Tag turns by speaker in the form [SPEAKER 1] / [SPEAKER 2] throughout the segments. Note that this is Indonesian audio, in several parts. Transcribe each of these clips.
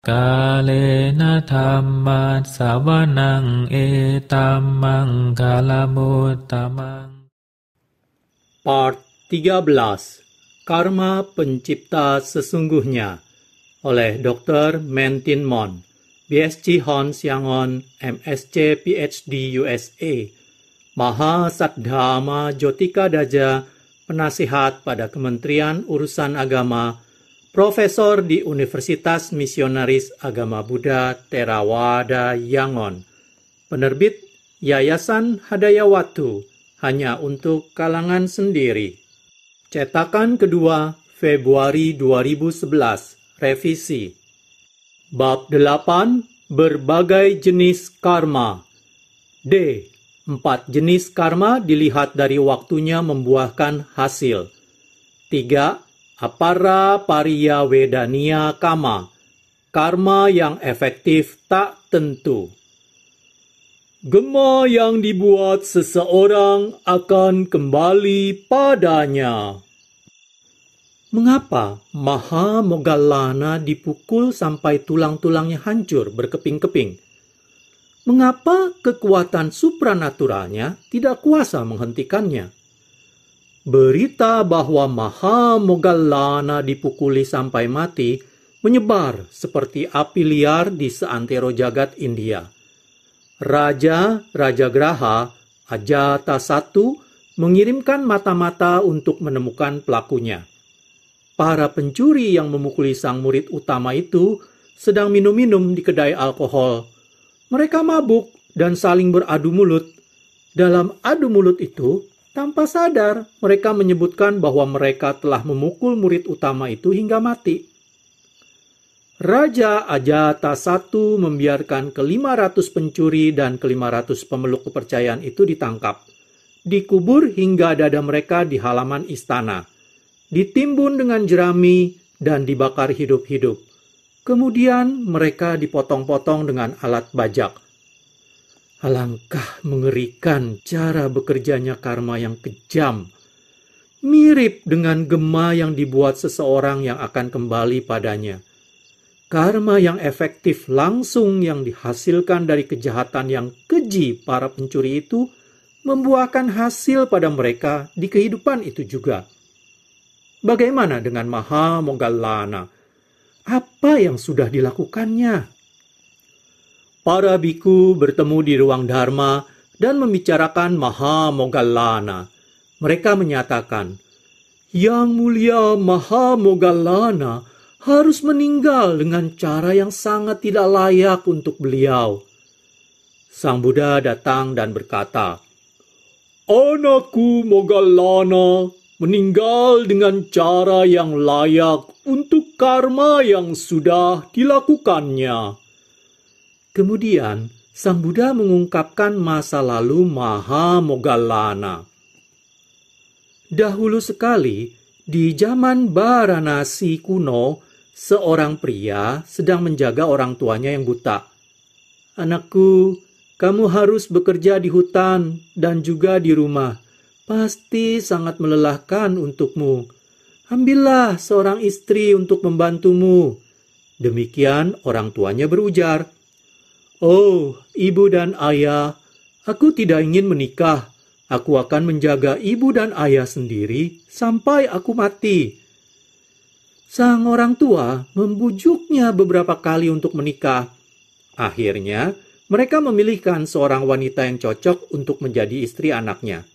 [SPEAKER 1] Kalena dhamma sawanang etamang kalamutamang.
[SPEAKER 2] Part 13. Karma Pencipta Sesungguhnya oleh Dr. Mentin Mon, BSc Hons Yangon, MSc PhD USA, Maha Saddhamma Jotika Daja, penasihat pada Kementerian Urusan Agama, Profesor di Universitas Misionaris Agama Buddha Theravada Yangon, penerbit Yayasan Hadayawatu, hanya untuk kalangan sendiri. Cetakan kedua, Februari 2011, revisi. Bab 8, Berbagai Jenis Karma. D. 4 jenis karma dilihat dari waktunya membuahkan hasil. 3. Apara pariya wedania kama, karma yang efektif tak tentu. Gema yang dibuat seseorang akan kembali padanya. Mengapa Maha Moggallana dipukul sampai tulang-tulangnya hancur berkeping-keping? Mengapa kekuatan supranaturalnya tidak kuasa menghentikannya? Berita bahwa Maha Moggallana dipukuli sampai mati menyebar seperti api liar di seantero jagat India. Raja Graha, Ajatasattu, mengirimkan mata-mata untuk menemukan pelakunya. Para pencuri yang memukuli sang murid utama itu sedang minum-minum di kedai alkohol. Mereka mabuk dan saling beradu mulut. Dalam adu mulut itu, tanpa sadar, mereka menyebutkan bahwa mereka telah memukul murid utama itu hingga mati. Raja Ajatasattu membiarkan ke-500 pencuri dan ke-500 pemeluk kepercayaan itu ditangkap, dikubur hingga dada mereka di halaman istana, ditimbun dengan jerami dan dibakar hidup-hidup. Kemudian mereka dipotong-potong dengan alat bajak. Alangkah mengerikan cara bekerjanya karma yang kejam. Mirip dengan gema yang dibuat seseorang yang akan kembali padanya. Karma yang efektif langsung yang dihasilkan dari kejahatan yang keji para pencuri itu membuahkan hasil pada mereka di kehidupan itu juga. Bagaimana dengan Maha Moggallana? Apa yang sudah dilakukannya? Para biku bertemu di ruang dharma dan membicarakan Maha Moggallana. Mereka menyatakan, Yang mulia Maha Moggallana harus meninggal dengan cara yang sangat tidak layak untuk beliau. Sang Buddha datang dan berkata, Anakku Moggallana meninggal dengan cara yang layak untuk karma yang sudah dilakukannya. Kemudian, Sang Buddha mengungkapkan masa lalu Maha Moggallana. Dahulu sekali, di zaman Varanasi kuno, seorang pria sedang menjaga orang tuanya yang buta. Anakku, kamu harus bekerja di hutan dan juga di rumah. Pasti sangat melelahkan untukmu. Ambillah seorang istri untuk membantumu. Demikian orang tuanya berujar, Oh, ibu dan ayah, aku tidak ingin menikah. Aku akan menjaga ibu dan ayah sendiri sampai aku mati. Sang orang tua membujuknya beberapa kali untuk menikah. Akhirnya, mereka memilihkan seorang wanita yang cocok untuk menjadi istri anaknya.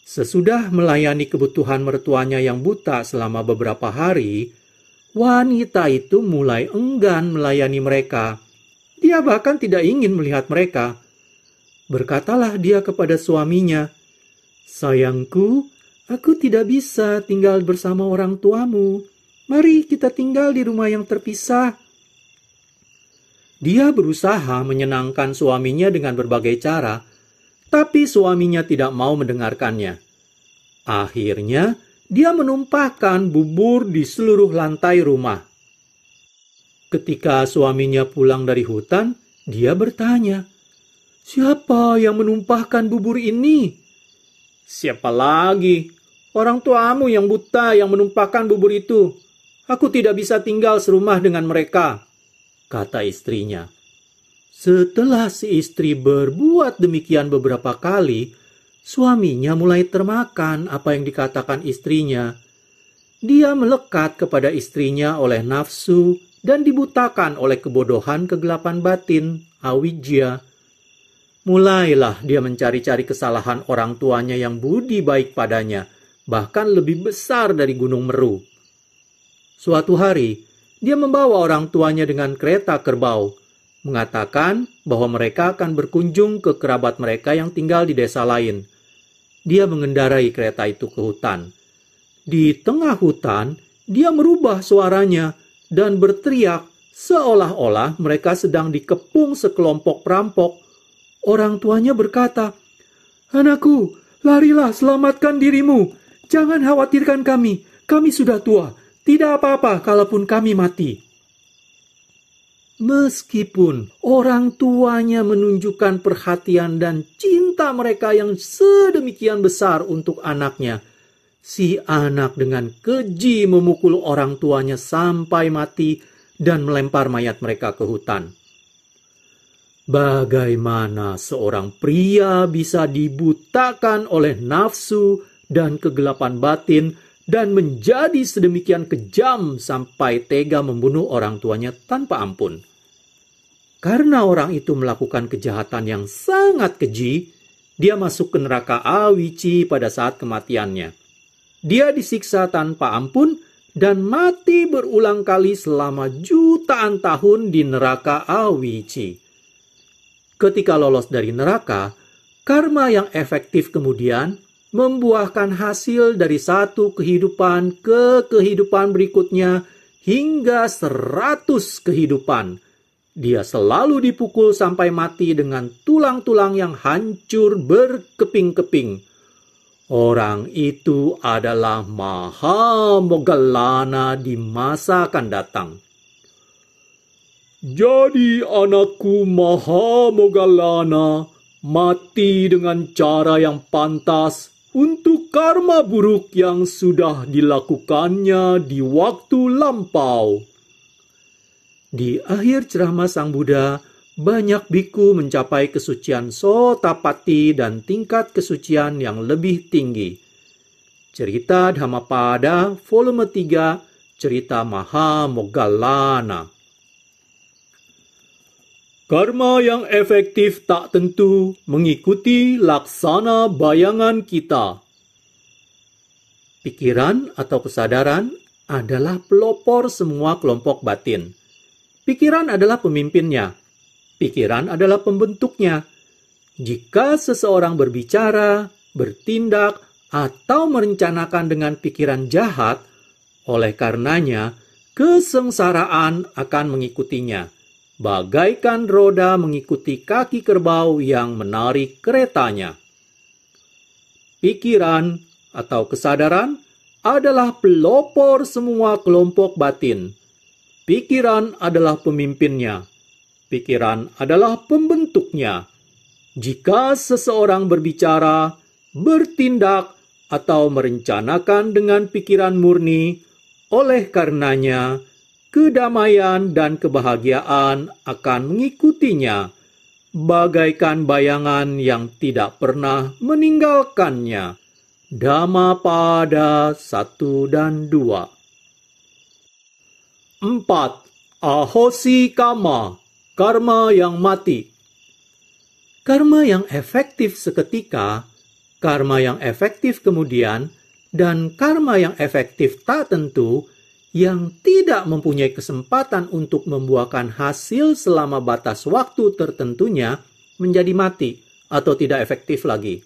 [SPEAKER 2] Sesudah melayani kebutuhan mertuanya yang buta selama beberapa hari, wanita itu mulai enggan melayani mereka. Dia bahkan tidak ingin melihat mereka. Berkatalah dia kepada suaminya, Sayangku, aku tidak bisa tinggal bersama orang tuamu. Mari kita tinggal di rumah yang terpisah. Dia berusaha menyenangkan suaminya dengan berbagai cara, tapi suaminya tidak mau mendengarkannya. Akhirnya, dia menumpahkan bubur di seluruh lantai rumah. Ketika suaminya pulang dari hutan, dia bertanya, Siapa yang menumpahkan bubur ini? Siapa lagi? Orang tuamu yang buta yang menumpahkan bubur itu. Aku tidak bisa tinggal serumah dengan mereka. kata istrinya. Setelah si istri berbuat demikian beberapa kali, suaminya mulai termakan apa yang dikatakan istrinya. Dia melekat kepada istrinya oleh nafsu dan dibutakan oleh kebodohan kegelapan batin, awidya. Mulailah dia mencari-cari kesalahan orang tuanya yang budi baik padanya, bahkan lebih besar dari Gunung Meru. Suatu hari, dia membawa orang tuanya dengan kereta kerbau, mengatakan bahwa mereka akan berkunjung ke kerabat mereka yang tinggal di desa lain. Dia mengendarai kereta itu ke hutan. Di tengah hutan, dia merubah suaranya dan berteriak seolah-olah mereka sedang dikepung sekelompok perampok. Orang tuanya berkata, "Anakku, larilah, selamatkan dirimu. Jangan khawatirkan kami sudah tua. Tidak apa-apa kalaupun kami mati." Meskipun orang tuanya menunjukkan perhatian dan cinta mereka yang sedemikian besar untuk anaknya, si anak dengan keji memukul orang tuanya sampai mati dan melempar mayat mereka ke hutan. Bagaimana seorang pria bisa dibutakan oleh nafsu dan kegelapan batin dan menjadi sedemikian kejam sampai tega membunuh orang tuanya tanpa ampun? Karena orang itu melakukan kejahatan yang sangat keji, dia masuk ke neraka Awici pada saat kematiannya. Dia disiksa tanpa ampun dan mati berulang kali selama jutaan tahun di neraka Awici. Ketika lolos dari neraka, karma yang efektif kemudian membuahkan hasil dari satu kehidupan ke kehidupan berikutnya hingga 100 kehidupan. Dia selalu dipukul sampai mati dengan tulang-tulang yang hancur berkeping-keping. Orang itu adalah Mahamoggallana di masa akan datang. Jadi anakku Mahamoggallana mati dengan cara yang pantas untuk karma buruk yang sudah dilakukannya di waktu lampau. Di akhir ceramah Sang Buddha, banyak biku mencapai kesucian Sotapatti dan tingkat kesucian yang lebih tinggi. Cerita Dhammapada, volume 3, cerita Mahamoggallana. Karma yang efektif tak tentu mengikuti laksana bayangan kita. Pikiran atau kesadaran adalah pelopor semua kelompok batin. Pikiran adalah pemimpinnya. Pikiran adalah pembentuknya. Jika seseorang berbicara, bertindak, atau merencanakan dengan pikiran jahat, oleh karenanya, kesengsaraan akan mengikutinya. Bagaikan roda mengikuti kaki kerbau yang menarik keretanya. Pikiran atau kesadaran adalah pelopor semua kelompok batin. Pikiran adalah pemimpinnya. Pikiran adalah pembentuknya. Jika seseorang berbicara, bertindak, atau merencanakan dengan pikiran murni, oleh karenanya, kedamaian dan kebahagiaan akan mengikutinya, bagaikan bayangan yang tidak pernah meninggalkannya. Dhammapada 1 dan 2. 4. Ahosi Kama, karma yang mati. Karma yang efektif seketika, karma yang efektif kemudian, dan karma yang efektif tak tentu, yang tidak mempunyai kesempatan untuk membuahkan hasil selama batas waktu tertentunya, menjadi mati atau tidak efektif lagi.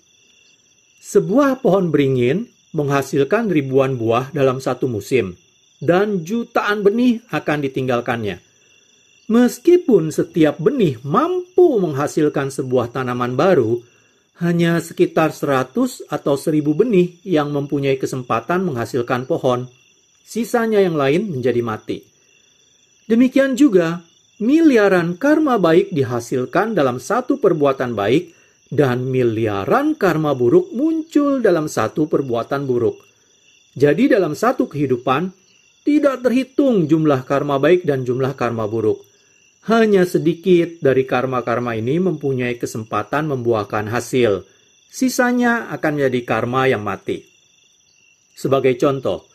[SPEAKER 2] Sebuah pohon beringin menghasilkan ribuan buah dalam satu musim, dan jutaan benih akan ditinggalkannya. Meskipun setiap benih mampu menghasilkan sebuah tanaman baru, hanya sekitar 100 atau 1000 benih yang mempunyai kesempatan menghasilkan pohon. Sisanya yang lain menjadi mati. Demikian juga, miliaran karma baik dihasilkan dalam satu perbuatan baik, dan miliaran karma buruk muncul dalam satu perbuatan buruk. Jadi dalam satu kehidupan, tidak terhitung jumlah karma baik dan jumlah karma buruk. Hanya sedikit dari karma-karma ini mempunyai kesempatan membuahkan hasil. Sisanya akan menjadi karma yang mati. Sebagai contoh,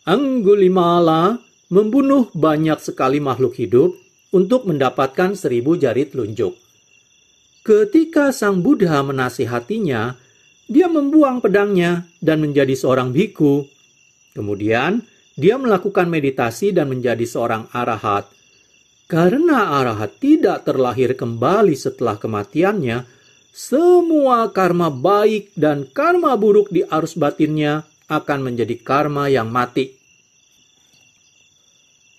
[SPEAKER 2] Anggulimala membunuh banyak sekali makhluk hidup untuk mendapatkan 1000 jari telunjuk. Ketika Sang Buddha menasihatinya, dia membuang pedangnya dan menjadi seorang bhikkhu. Kemudian, dia melakukan meditasi dan menjadi seorang arahat. Karena arahat tidak terlahir kembali setelah kematiannya, semua karma baik dan karma buruk di arus batinnya akan menjadi karma yang mati.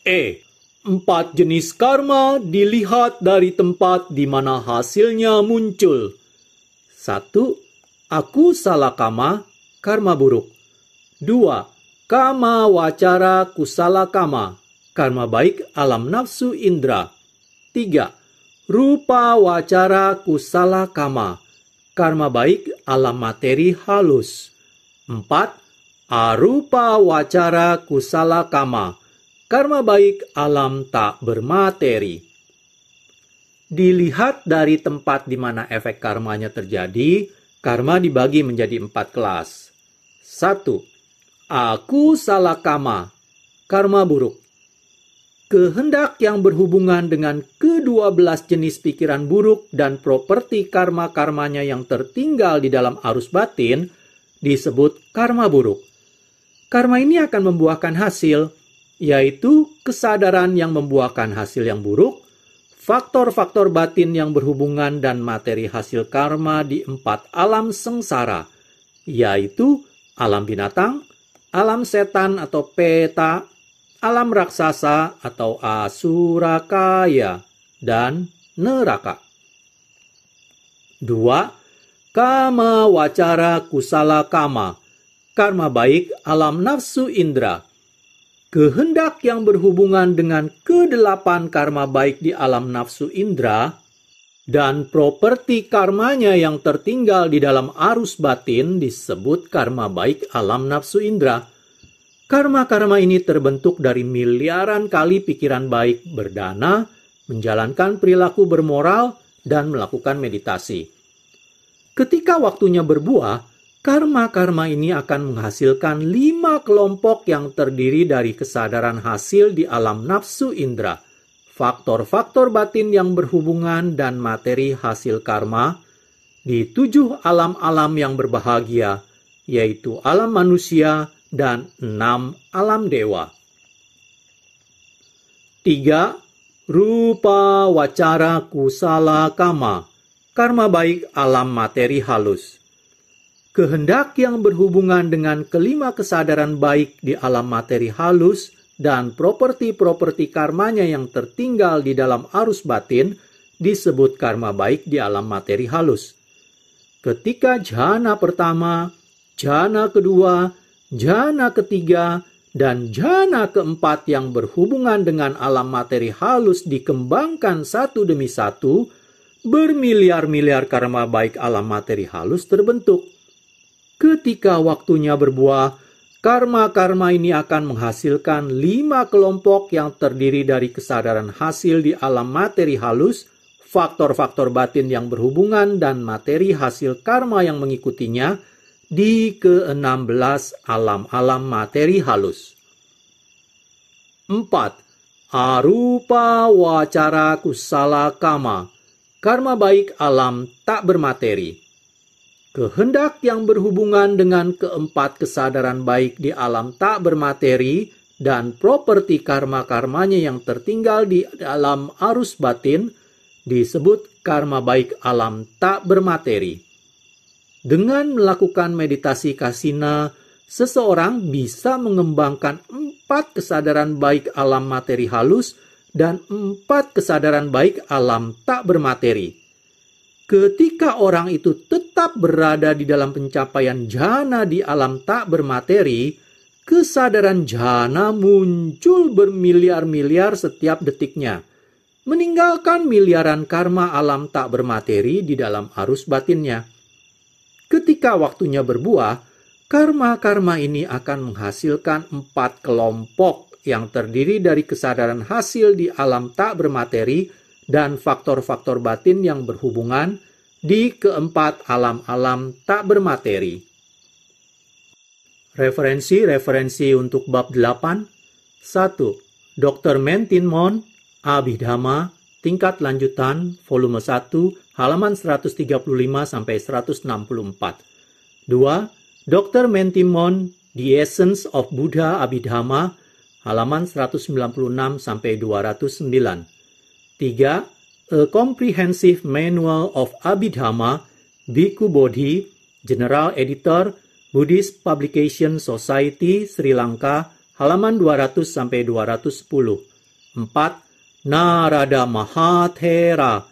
[SPEAKER 2] 4 jenis karma dilihat dari tempat di mana hasilnya muncul. 1. Akusala kama, karma buruk. 2. Kama wacara kusala kama, karma baik alam nafsu indra. 3. Rupa wacara kusala kama, karma baik alam materi halus. 4. Arupa wacara kusala kama, karma baik alam tak bermateri. Dilihat dari tempat di mana efek karmanya terjadi, karma dibagi menjadi 4 kelas. 1. Akusala kama, karma buruk. Kehendak yang berhubungan dengan ke-12 jenis pikiran buruk dan properti karma-karmanya yang tertinggal di dalam arus batin disebut karma buruk. Karma ini akan membuahkan hasil, yaitu kesadaran yang membuahkan hasil yang buruk, faktor-faktor batin yang berhubungan dan materi hasil karma di 4 alam sengsara, yaitu alam binatang, alam setan atau peta, alam raksasa atau asura kaya, dan neraka. 2. Kama wacara kusala kama, karma baik alam nafsu indra. Kehendak yang berhubungan dengan ke-8 karma baik di alam nafsu indra dan properti karmanya yang tertinggal di dalam arus batin disebut karma baik alam nafsu indra. Karma-karma ini terbentuk dari miliaran kali pikiran baik berdana, menjalankan perilaku bermoral, dan melakukan meditasi. Ketika waktunya berbuah, karma-karma ini akan menghasilkan 5 kelompok yang terdiri dari kesadaran hasil di alam nafsu indra, faktor-faktor batin yang berhubungan dan materi hasil karma di 7 alam-alam yang berbahagia, yaitu alam manusia dan 6 alam dewa. 3. Rupa wacara kusala kama, karma baik alam materi halus. Kehendak yang berhubungan dengan kelima kesadaran baik di alam materi halus dan properti-properti karmanya yang tertinggal di dalam arus batin disebut karma baik di alam materi halus. Ketika jhana pertama, jhana kedua, jhana ketiga, dan jhana keempat yang berhubungan dengan alam materi halus dikembangkan satu demi satu, bermiliar-miliar karma baik alam materi halus terbentuk. Ketika waktunya berbuah, karma-karma ini akan menghasilkan 5 kelompok yang terdiri dari kesadaran hasil di alam materi halus, faktor-faktor batin yang berhubungan dan materi hasil karma yang mengikutinya di ke-16 alam-alam materi halus. 4. Arupa wacara kusala kama, karma baik alam tak bermateri. Kehendak yang berhubungan dengan keempat kesadaran baik di alam tak bermateri dan properti karma-karmanya yang tertinggal di dalam arus batin disebut karma baik alam tak bermateri. Dengan melakukan meditasi kasina, seseorang bisa mengembangkan 4 kesadaran baik alam materi halus dan 4 kesadaran baik alam tak bermateri. Ketika orang itu tetap berada di dalam pencapaian jhana di alam tak bermateri, kesadaran jhana muncul bermiliar-miliar setiap detiknya, meninggalkan miliaran karma alam tak bermateri di dalam arus batinnya. Ketika waktunya berbuah, karma-karma ini akan menghasilkan 4 kelompok yang terdiri dari kesadaran hasil di alam tak bermateri dan faktor-faktor batin yang berhubungan di keempat alam-alam tak bermateri. Referensi untuk bab 8. 1. Dr. Mentinmon, Abhidhamma, tingkat lanjutan, volume 1, halaman 135-164. 2. Dr. Mentinmon, The Essence of Buddha Abhidhamma, halaman 196-209. 3. A Comprehensive Manual of Abhidhamma, Bhikkhu Bodhi, General Editor, Buddhist Publication Society, Sri Lanka, halaman 200-210. 4. Narada Mahathera,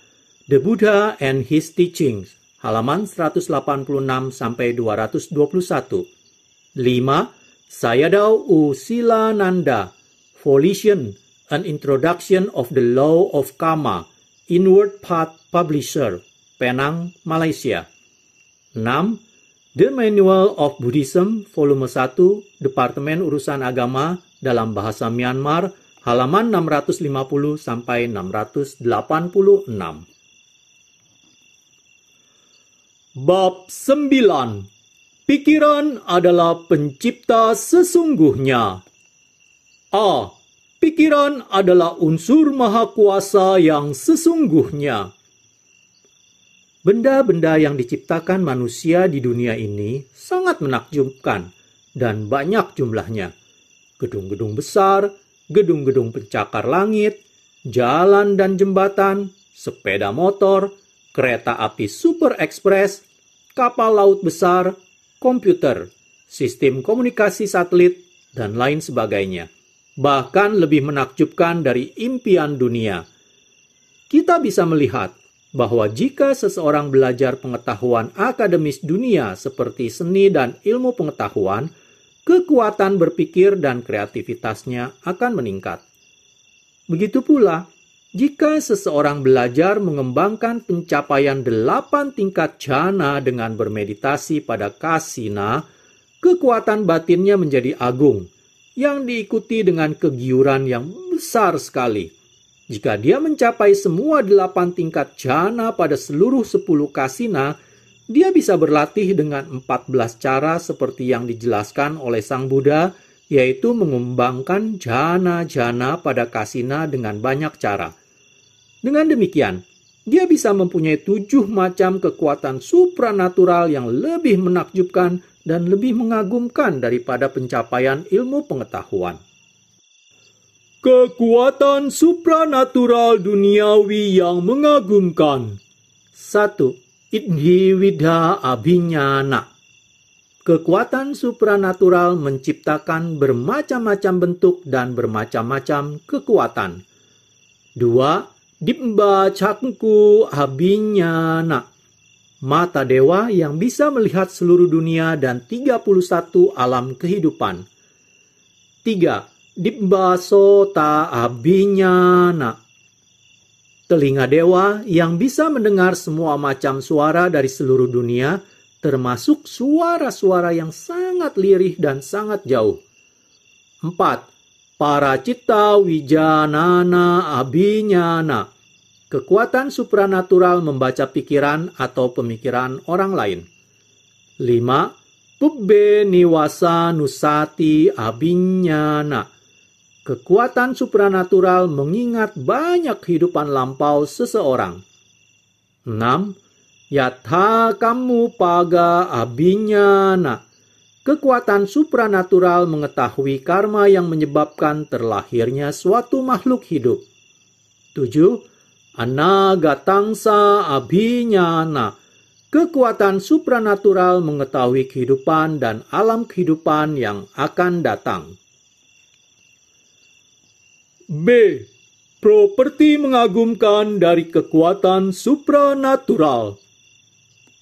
[SPEAKER 2] The Buddha and His Teachings, halaman 186-221. 5. Sayadaw U Silananda, Volition, An Introduction of the Law of Karma, Inward Path Publisher, Penang, Malaysia. 6. The Manual of Buddhism, volume 1, Departemen Urusan Agama dalam Bahasa Myanmar, halaman 650-686. Bab 9. Pikiran adalah pencipta sesungguhnya. A. Pikiran adalah unsur maha kuasa yang sesungguhnya. Benda-benda yang diciptakan manusia di dunia ini sangat menakjubkan dan banyak jumlahnya. Gedung-gedung besar, gedung-gedung pencakar langit, jalan dan jembatan, sepeda motor, kereta api super ekspres, kapal laut besar, komputer, sistem komunikasi satelit, dan lain sebagainya. Bahkan lebih menakjubkan dari impian dunia. Kita bisa melihat bahwa jika seseorang belajar pengetahuan akademis dunia seperti seni dan ilmu pengetahuan, kekuatan berpikir dan kreativitasnya akan meningkat. Begitu pula, jika seseorang belajar mengembangkan pencapaian 8 tingkat jhana dengan bermeditasi pada kasina, kekuatan batinnya menjadi agung, yang diikuti dengan kegiuran yang besar sekali. Jika dia mencapai semua 8 tingkat jhana pada seluruh 10 kasina, dia bisa berlatih dengan 14 cara seperti yang dijelaskan oleh Sang Buddha, yaitu mengembangkan jhana-jhana pada kasina dengan banyak cara. Dengan demikian, dia bisa mempunyai 7 macam kekuatan supranatural yang lebih menakjubkan dan lebih mengagumkan daripada pencapaian ilmu pengetahuan. Kekuatan supranatural duniawi yang mengagumkan. 1. Iddhivida Abhinyana. Kekuatan supranatural menciptakan bermacam-macam bentuk dan bermacam-macam kekuatan. 2. Dibba Cakku Abhinyana. Mata dewa yang bisa melihat seluruh dunia dan 31 alam kehidupan. 3. Dibba Sota Abhinyana. Telinga dewa yang bisa mendengar semua macam suara dari seluruh dunia, termasuk suara-suara yang sangat lirih dan sangat jauh. 4. Paracita Wijanana Abhinyana. Kekuatan supranatural membaca pikiran atau pemikiran orang lain. 5. Pubbe Niwasa Nusati Abhinyana. Kekuatan supranatural mengingat banyak kehidupan lampau seseorang. 6. Yatha Kammu Paga Abhinyana. Kekuatan supranatural mengetahui karma yang menyebabkan terlahirnya suatu makhluk hidup. 7. Anagatangsa Abhinyana. Kekuatan supranatural mengetahui kehidupan dan alam kehidupan yang akan datang. B. Properti mengagumkan dari kekuatan supranatural.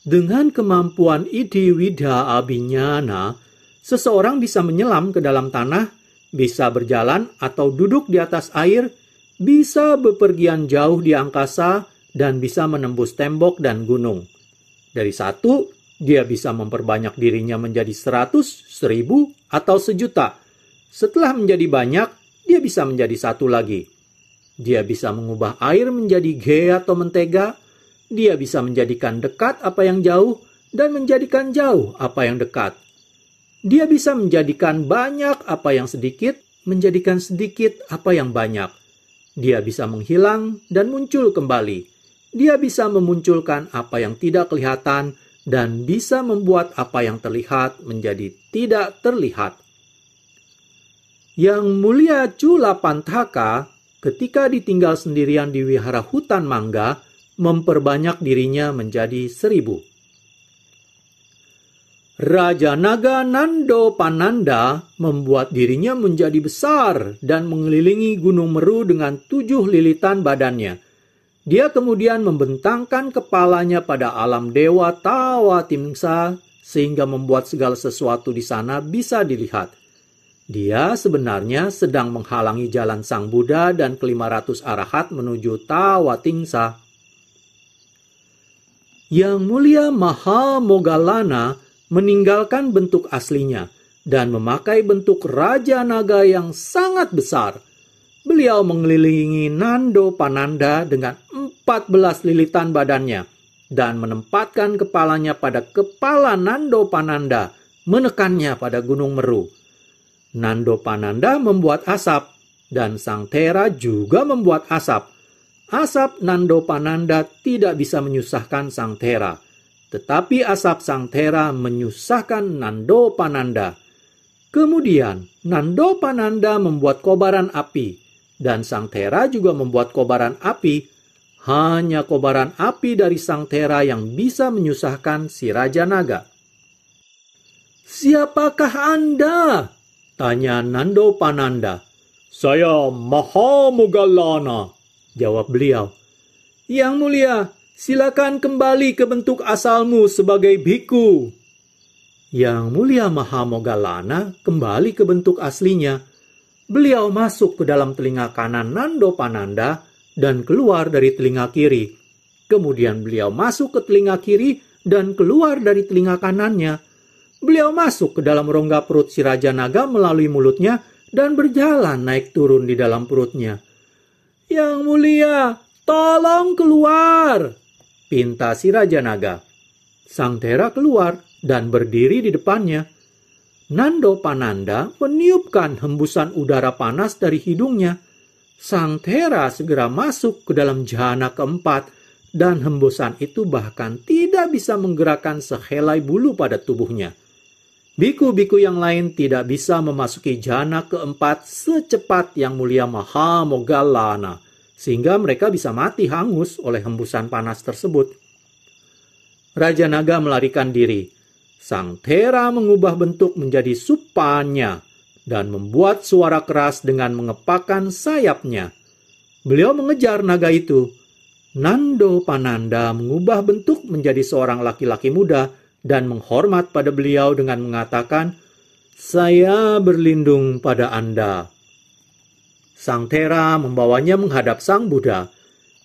[SPEAKER 2] Dengan kemampuan Iddhivida Abhinyana, seseorang bisa menyelam ke dalam tanah, bisa berjalan atau duduk di atas air, bisa bepergian jauh di angkasa, dan bisa menembus tembok dan gunung. Dari 1, dia bisa memperbanyak dirinya menjadi 100, 1000, atau 1.000.000. Setelah menjadi banyak, dia bisa menjadi 1 lagi. Dia bisa mengubah air menjadi ghee atau mentega. Dia bisa menjadikan dekat apa yang jauh dan menjadikan jauh apa yang dekat. Dia bisa menjadikan banyak apa yang sedikit, menjadikan sedikit apa yang banyak. Dia bisa menghilang dan muncul kembali. Dia bisa memunculkan apa yang tidak kelihatan dan bisa membuat apa yang terlihat menjadi tidak terlihat. Yang mulia Chula Panthaka ketika ditinggal sendirian di wihara hutan mangga, memperbanyak dirinya menjadi 1000. Raja Naga Nando Pananda membuat dirinya menjadi besar dan mengelilingi Gunung Meru dengan 7 lilitan badannya. Dia kemudian membentangkan kepalanya pada alam dewa Tawa Timsa sehingga membuat segala sesuatu di sana bisa dilihat. Dia sebenarnya sedang menghalangi jalan Sang Buddha dan ke-500 arahat menuju Tawa Tingsa. Yang mulia Mahamoggallana meninggalkan bentuk aslinya dan memakai bentuk Raja Naga yang sangat besar. Beliau mengelilingi Nando Pananda dengan 14 lilitan badannya dan menempatkan kepalanya pada kepala Nando Pananda, menekannya pada Gunung Meru. Nando Pananda membuat asap, dan Sang Thera juga membuat asap. Asap Nando Pananda tidak bisa menyusahkan Sang Thera, tetapi asap Sang Thera menyusahkan Nando Pananda. Kemudian Nando Pananda membuat kobaran api, dan Sang Thera juga membuat kobaran api. Hanya kobaran api dari Sang Thera yang bisa menyusahkan si Raja Naga. "Siapakah Anda?" tanya Nando Pananda. "Saya Mahamoggallana," jawab beliau. "Yang mulia, silakan kembali ke bentuk asalmu sebagai bhikkhu." Yang mulia Mahamoggallana kembali ke bentuk aslinya. Beliau masuk ke dalam telinga kanan Nando Pananda dan keluar dari telinga kiri. Kemudian beliau masuk ke telinga kiri dan keluar dari telinga kanannya. Beliau masuk ke dalam rongga perut si Raja Naga melalui mulutnya dan berjalan naik turun di dalam perutnya. "Yang mulia, tolong keluar!" pinta si Raja Naga. Sang Thera keluar dan berdiri di depannya. Nando Pananda meniupkan hembusan udara panas dari hidungnya. Sang Thera segera masuk ke dalam jhana keempat dan hembusan itu bahkan tidak bisa menggerakkan sehelai bulu pada tubuhnya. Biku-biku yang lain tidak bisa memasuki jhana keempat secepat Yang Mulia Mahamoggallana, sehingga mereka bisa mati hangus oleh hembusan panas tersebut. Raja Naga melarikan diri. Sang Thera mengubah bentuk menjadi supanya dan membuat suara keras dengan mengepakkan sayapnya. Beliau mengejar naga itu. Nando Pananda mengubah bentuk menjadi seorang laki-laki muda dan menghormat pada beliau dengan mengatakan, "Saya berlindung pada Anda." Sang Thera membawanya menghadap Sang Buddha.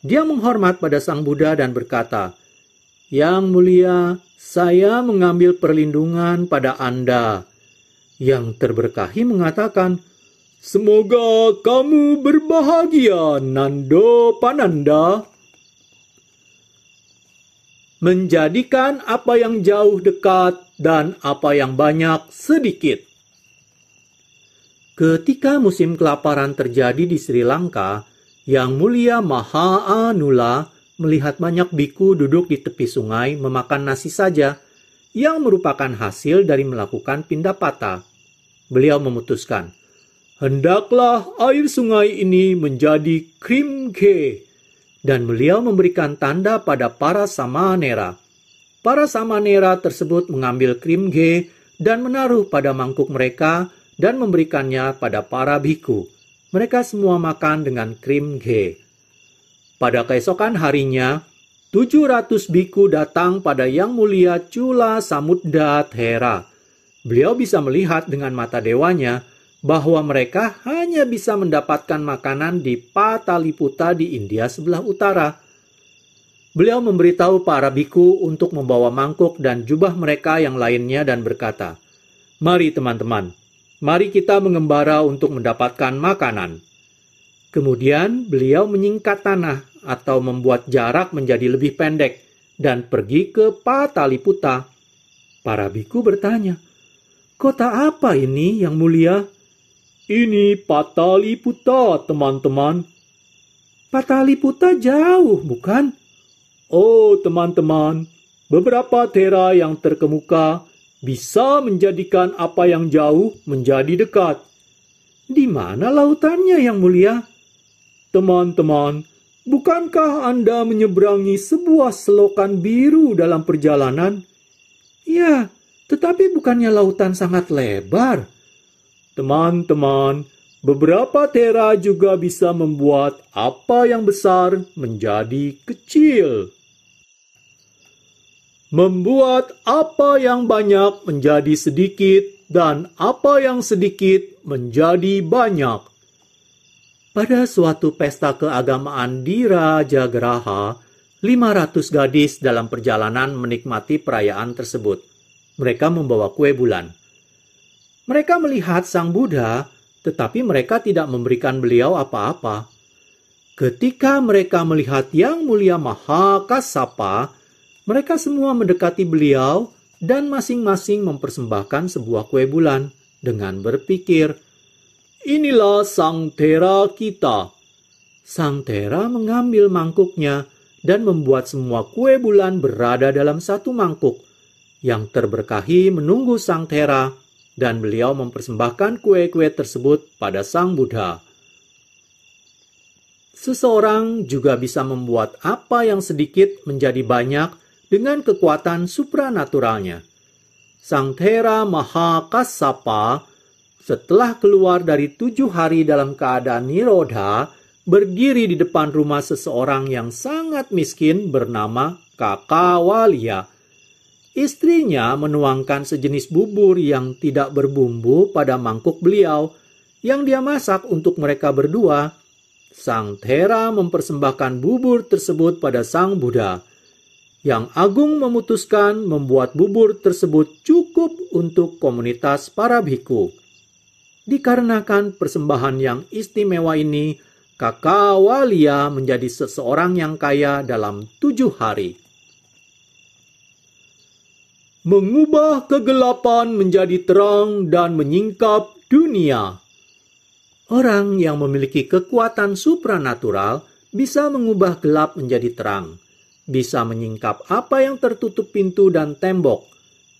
[SPEAKER 2] Dia menghormat pada Sang Buddha dan berkata, "Yang mulia, saya mengambil perlindungan pada Anda." Yang terberkahi mengatakan, "Semoga kamu berbahagia, Nando Pananda." Menjadikan apa yang jauh dekat dan apa yang banyak sedikit. Ketika musim kelaparan terjadi di Sri Lanka, Yang Mulia Mahaanula melihat banyak biku duduk di tepi sungai memakan nasi saja, yang merupakan hasil dari melakukan pindapata. Beliau memutuskan, hendaklah air sungai ini menjadi krim ghee. Dan beliau memberikan tanda pada para samanera. Para samanera tersebut mengambil krim ghee dan menaruh pada mangkuk mereka dan memberikannya pada para bhikkhu. Mereka semua makan dengan krim ghee. Pada keesokan harinya, 700 bhikkhu datang pada Yang Mulia Chula Samudra Thera. Beliau bisa melihat dengan mata dewanya bahwa mereka hanya bisa mendapatkan makanan di Pataliputa di India sebelah utara. Beliau memberitahu para bhikkhu untuk membawa mangkuk dan jubah mereka yang lainnya dan berkata, "Mari teman-teman, mari kita mengembara untuk mendapatkan makanan." Kemudian beliau menyingkat tanah atau membuat jarak menjadi lebih pendek dan pergi ke Pataliputa. Para biku bertanya, "Kota apa ini, Yang Mulia?" "Ini Pataliputa, teman-teman." "Pataliputa jauh, bukan?" "Oh, teman-teman, beberapa tera yang terkemuka bisa menjadikan apa yang jauh menjadi dekat." "Di mana lautannya, Yang Mulia?" "Teman-teman, bukankah Anda menyeberangi sebuah selokan biru dalam perjalanan?" "Ya, tetapi bukannya lautan sangat lebar?" "Teman-teman, beberapa tera juga bisa membuat apa yang besar menjadi kecil. Membuat apa yang banyak menjadi sedikit dan apa yang sedikit menjadi banyak." Pada suatu pesta keagamaan di Rajagaraha, 500 gadis dalam perjalanan menikmati perayaan tersebut. Mereka membawa kue bulan. Mereka melihat Sang Buddha, tetapi mereka tidak memberikan beliau apa-apa. Ketika mereka melihat Yang Mulia Mahakassapa, mereka semua mendekati beliau dan masing-masing mempersembahkan sebuah kue bulan dengan berpikir, "Inilah Sang Tera kita." Sang Tera mengambil mangkuknya dan membuat semua kue bulan berada dalam satu mangkuk. Yang terberkahi menunggu Sang Tera, dan beliau mempersembahkan kue-kue tersebut pada Sang Buddha. Seseorang juga bisa membuat apa yang sedikit menjadi banyak dengan kekuatan supranaturalnya. Sang Tera Mahakassapa, setelah keluar dari 7 hari dalam keadaan nirodha, berdiri di depan rumah seseorang yang sangat miskin bernama Kakawalia. Istrinya menuangkan sejenis bubur yang tidak berbumbu pada mangkuk beliau yang dia masak untuk mereka berdua. Sang Tera mempersembahkan bubur tersebut pada Sang Buddha. Yang Agung memutuskan membuat bubur tersebut cukup untuk komunitas para bhikkhu. Dikarenakan persembahan yang istimewa ini, Kakawalia menjadi seseorang yang kaya dalam 7 hari. Mengubah kegelapan menjadi terang dan menyingkap dunia. Orang yang memiliki kekuatan supranatural bisa mengubah gelap menjadi terang, bisa menyingkap apa yang tertutup pintu dan tembok,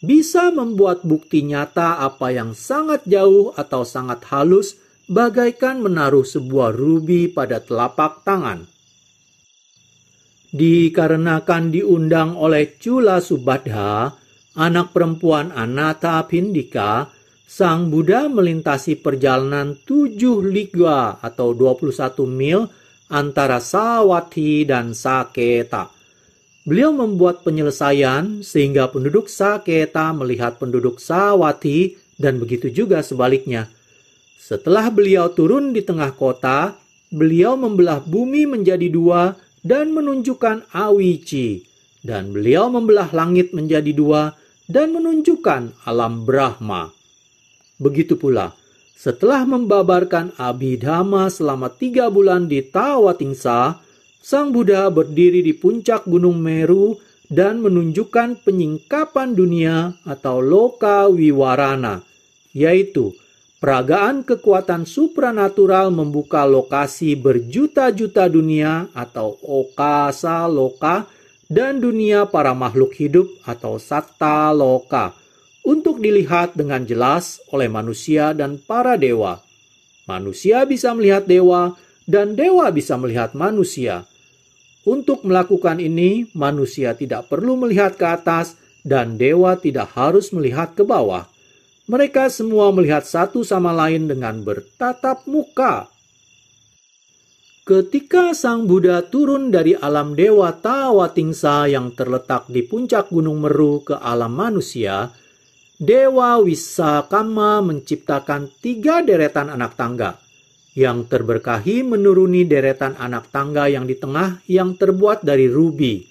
[SPEAKER 2] bisa membuat bukti nyata apa yang sangat jauh atau sangat halus, bagaikan menaruh sebuah rubi pada telapak tangan. Dikarenakan diundang oleh Cula Subadha, anak perempuan Anatta Pindika, Sang Buddha melintasi perjalanan 7 ligwa atau 21 mil antara Sawathi dan Saketa. Beliau membuat penyelesaian sehingga penduduk Saketa melihat penduduk Sawathi dan begitu juga sebaliknya. Setelah beliau turun di tengah kota, beliau membelah bumi menjadi 2 dan menunjukkan Awici. Dan beliau membelah langit menjadi 2 dan menunjukkan alam Brahma. Begitu pula, setelah membabarkan Abhidhamma selama 3 bulan di Tawatingsa, Sang Buddha berdiri di puncak Gunung Meru dan menunjukkan penyingkapan dunia atau Loka Wiwarana, yaitu peragaan kekuatan supranatural membuka lokasi berjuta-juta dunia atau Okasa Loka dan dunia para makhluk hidup atau Satta Loka untuk dilihat dengan jelas oleh manusia dan para dewa. Manusia bisa melihat dewa dan dewa bisa melihat manusia. Untuk melakukan ini, manusia tidak perlu melihat ke atas dan dewa tidak harus melihat ke bawah. Mereka semua melihat satu sama lain dengan bertatap muka. Ketika Sang Buddha turun dari alam dewa Tawatingsa yang terletak di puncak Gunung Meru ke alam manusia, Dewa Wisakama menciptakan 3 deretan anak tangga. Yang terberkahi menuruni deretan anak tangga yang di tengah yang terbuat dari rubi.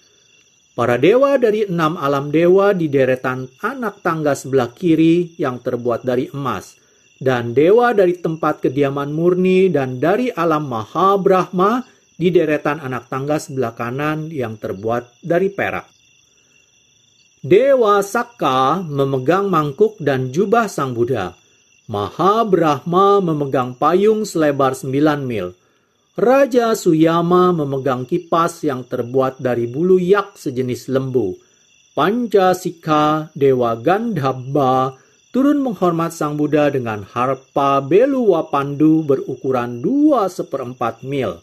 [SPEAKER 2] Para dewa dari 6 alam dewa di deretan anak tangga sebelah kiri yang terbuat dari emas. dan dewa dari tempat kediaman murni dan dari alam Maha Brahma di deretan anak tangga sebelah kanan yang terbuat dari perak. Dewa Sakka memegang mangkuk dan jubah Sang Buddha. Maha Brahma memegang payung selebar 9 mil. Raja Suyama memegang kipas yang terbuat dari bulu yak sejenis lembu. Pancasika, Dewa Gandhabba, turun menghormat Sang Buddha dengan harpa Beluwa Pandu berukuran 2/4 mil.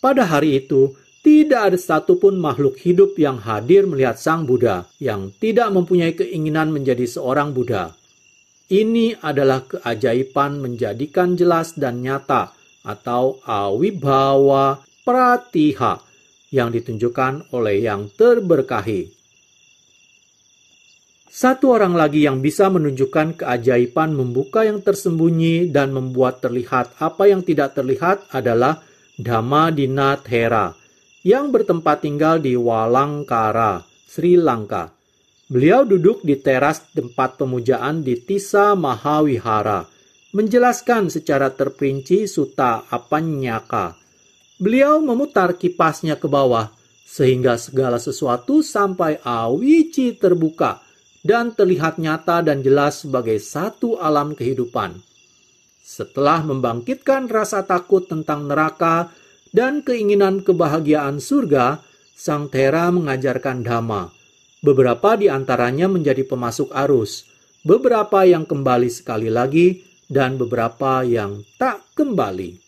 [SPEAKER 2] Pada hari itu, tidak ada satupun makhluk hidup yang hadir melihat Sang Buddha yang tidak mempunyai keinginan menjadi seorang Buddha. Ini adalah keajaiban menjadikan jelas dan nyata atau awibhawa pratiha yang ditunjukkan oleh yang terberkahi. Satu orang lagi yang bisa menunjukkan keajaiban membuka yang tersembunyi dan membuat terlihat apa yang tidak terlihat adalah Dhammadinathera yang bertempat tinggal di Walangkara, Sri Lanka. Beliau duduk di teras tempat pemujaan di Tisa Mahawihara, menjelaskan secara terperinci Sutta Apanyaka. Beliau memutar kipasnya ke bawah, sehingga segala sesuatu sampai awici terbuka dan terlihat nyata dan jelas sebagai satu alam kehidupan. Setelah membangkitkan rasa takut tentang neraka dan keinginan kebahagiaan surga, Sang Thera mengajarkan Dhamma. Beberapa di antaranya menjadi pemasuk arus, beberapa yang kembali sekali lagi, dan beberapa yang tak kembali.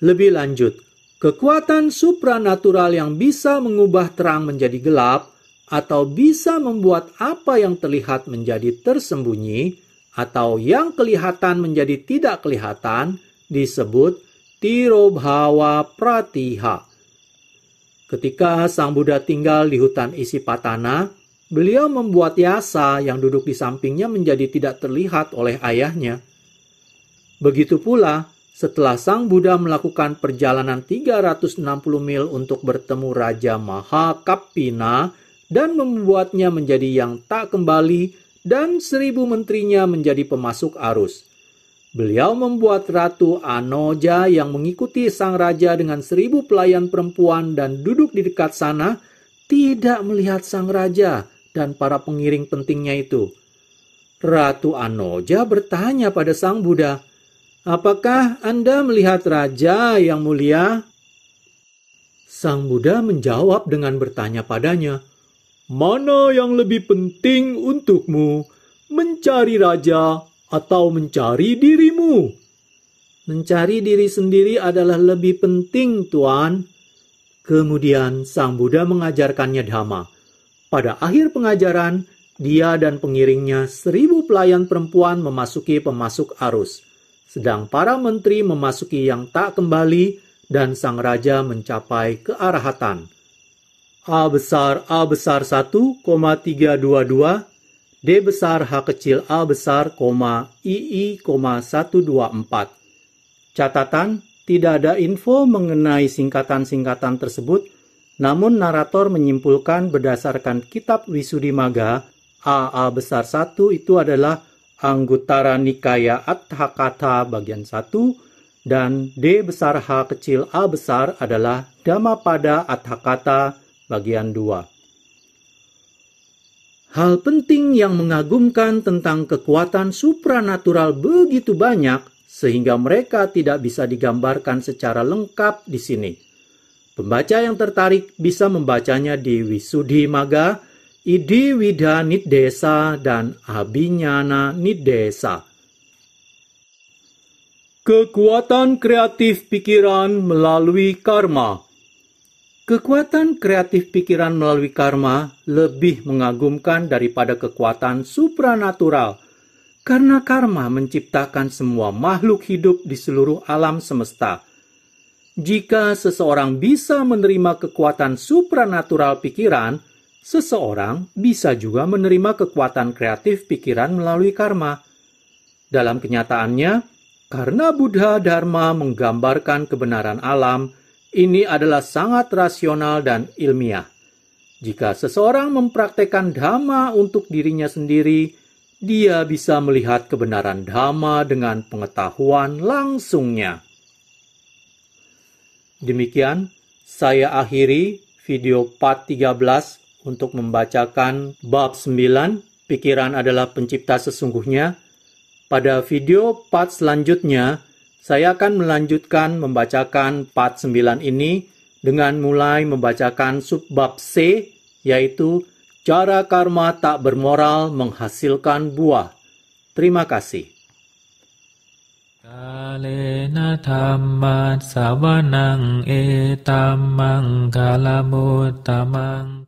[SPEAKER 2] Lebih lanjut, kekuatan supranatural yang bisa mengubah terang menjadi gelap, atau bisa membuat apa yang terlihat menjadi tersembunyi, atau yang kelihatan menjadi tidak kelihatan, disebut Tirobhawa Pratiha. Ketika Sang Buddha tinggal di hutan Isipatana, beliau membuat Yasa yang duduk di sampingnya menjadi tidak terlihat oleh ayahnya. Begitu pula, setelah Sang Buddha melakukan perjalanan 360 mil untuk bertemu Raja Mahakappina dan membuatnya menjadi yang tak kembali dan 1000 menterinya menjadi pemasuk arus. Beliau membuat Ratu Anoja yang mengikuti sang raja dengan 1000 pelayan perempuan dan duduk di dekat sana, tidak melihat sang raja dan para pengiring pentingnya itu. Ratu Anoja bertanya pada Sang Buddha, "Apakah Anda melihat raja yang mulia?" Sang Buddha menjawab dengan bertanya padanya, "Mana yang lebih penting untukmu, mencari raja atau mencari dirimu?" "Mencari diri sendiri adalah lebih penting, Tuan." Kemudian Sang Buddha mengajarkannya Dhamma. Pada akhir pengajaran, dia dan pengiringnya 1000 pelayan perempuan memasuki pemasuk arus, sedang para menteri memasuki yang tak kembali dan sang raja mencapai kearahatan. A besar 1,322, D besar H kecil A besar, II, 124. Catatan, tidak ada info mengenai singkatan-singkatan tersebut, namun narator menyimpulkan berdasarkan kitab Visuddhimagga, AA besar 1 itu adalah Anguttara Nikaya Atthakatha bagian 1, dan D besar H kecil A besar adalah Dhammapada Atthakatha bagian 2. Hal penting yang mengagumkan tentang kekuatan supranatural begitu banyak sehingga mereka tidak bisa digambarkan secara lengkap di sini. Pembaca yang tertarik bisa membacanya di Visuddhimagga, Idhiwidha Niddesa, dan Abhiññana Niddesa. Kekuatan kreatif pikiran melalui karma. Kekuatan kreatif pikiran melalui karma lebih mengagumkan daripada kekuatan supranatural, karena karma menciptakan semua makhluk hidup di seluruh alam semesta. Jika seseorang bisa menerima kekuatan supranatural pikiran, seseorang bisa juga menerima kekuatan kreatif pikiran melalui karma. Dalam kenyataannya, karena Buddha Dharma menggambarkan kebenaran alam, ini adalah sangat rasional dan ilmiah. Jika seseorang mempraktekkan Dhamma untuk dirinya sendiri, dia bisa melihat kebenaran Dhamma dengan pengetahuan langsungnya. Demikian, saya akhiri video part 13 untuk membacakan bab 9, pikiran adalah pencipta sesungguhnya. Pada video part selanjutnya, saya akan melanjutkan membacakan part 9 ini dengan mulai membacakan subbab C, yaitu cara karma tak bermoral menghasilkan buah. Terima kasih.
[SPEAKER 1] Kalena dhamma savanang etamang kalamuttamang